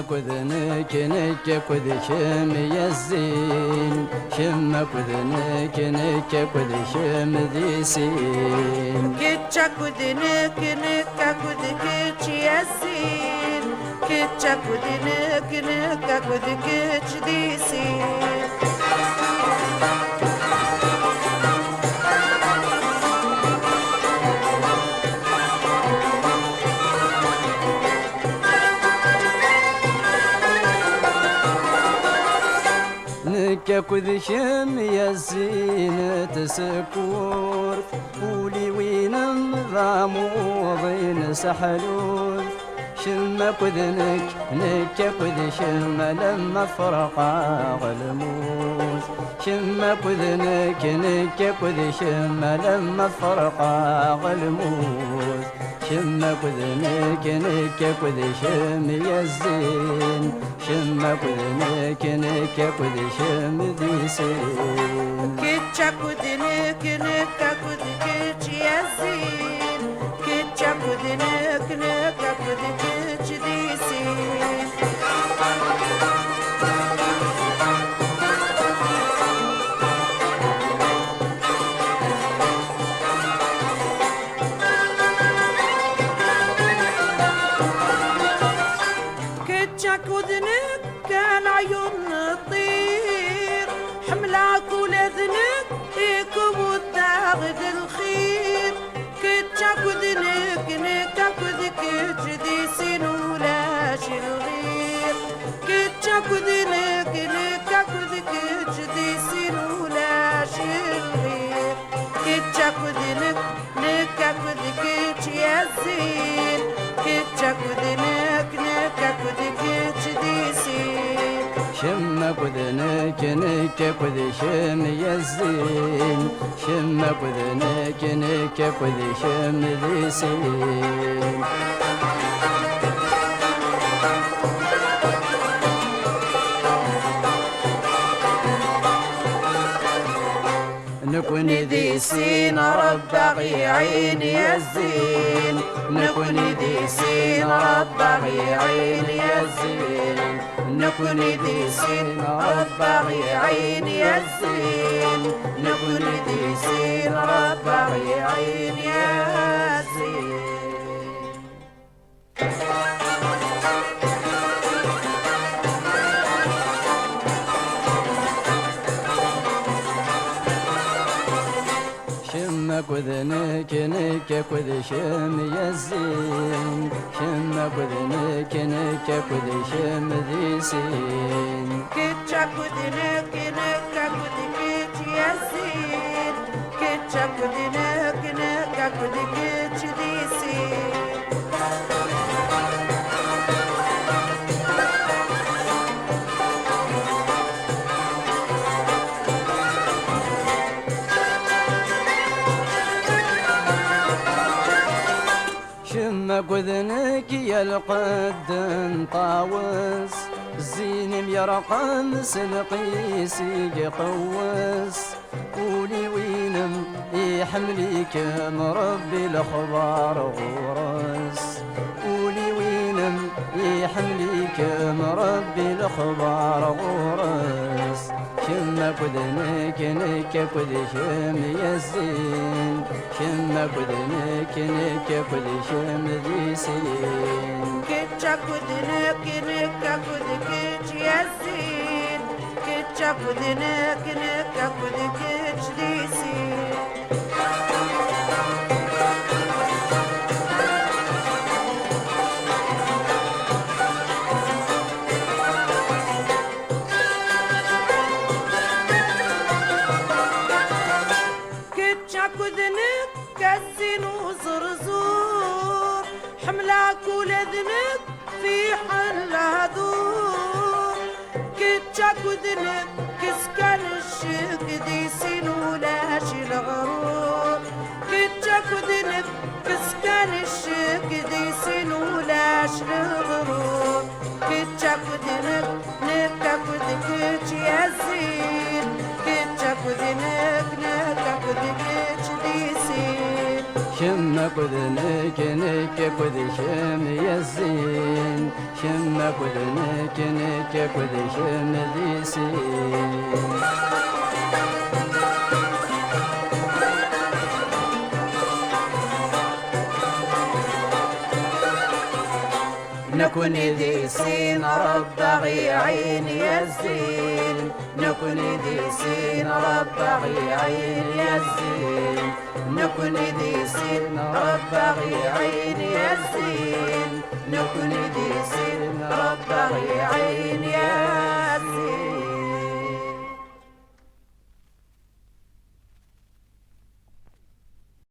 كذنك نك كذ شم يزين شم كذنك نك كذ شم ذي سين كتشا كذنك نك كذ كتش يزين كتشا كذنك نك كذ كتش ذي سين كذ شم يزين تسكور قولي وين ضاموضين سحلول شم كذنك نك كذ شم لما فرقا غلموس شم كذنك نك كذ شم لما فرقا غلموس شم كذنك نك كذ شم يزين شم كذنك نك كذ شم ذي سين كتشا كذنك نك كذ كتش يزين كتشا كذنك نك كذ كتش ذي سين كذنك كان عيون الطير حملاك ولذنك يكب الداغد الخير كتشا كذنك نكا كذك جدي سين ولاش الغير كتشا كذنك نكا كذك جدي سين ولاش الغير كتشا كذنك نكا كذك يزين كتشا كذنك نكا كذك جدي سين شم كذنك نك كذ شم يزين شم كذنك نك كذ شم ذي سين نكون ذي سين ربغي عيني الزين نكون ذي سين ربغي عيني الزين نكون ذي سين ربغي عيني الزين نكون ذي سين ربغي عيني الزين شم كذنك نك كذ شم يزين شم كذنك نك كذ شم ذي سين كتشا كذنك نك كذ كتش يزين كتشا كذنك نك كذ كتش ذي سين شم كذنك يا القد طاوس زين يرقم سلقيس يقوس قولي وينم يحمليك مربي الاخبار غورس قولي وينم يحمليك مربي الاخبار غورس شم كذنك نك كذ شم يزين شم كذنك نك كذ شم ذي سين كتشا كذنك نك كذ كتش يزين كتشا كذنك نك كذ كتش ذي سين كذنك كالزين وزرزور حملاك ولذنك في حل هذور كتشا كذنك كسكن الشك دي سين ولاش الغرور كتشا كذنك كسكن الشك دي سين ولاش الغرور كتشا كذنك نكا كذك يزين كتشا كذنك نكا كذك شمك وذنك نكك وذي شم يزين شمك وذنك نكك وذي شم ذي سين نكون ذي سين ربغي عيني الزين نكون ذي سين ربغي عيني الزين نكون ذي سين ربغي عيني الزين نكون ذي سين ربغي عيني الزين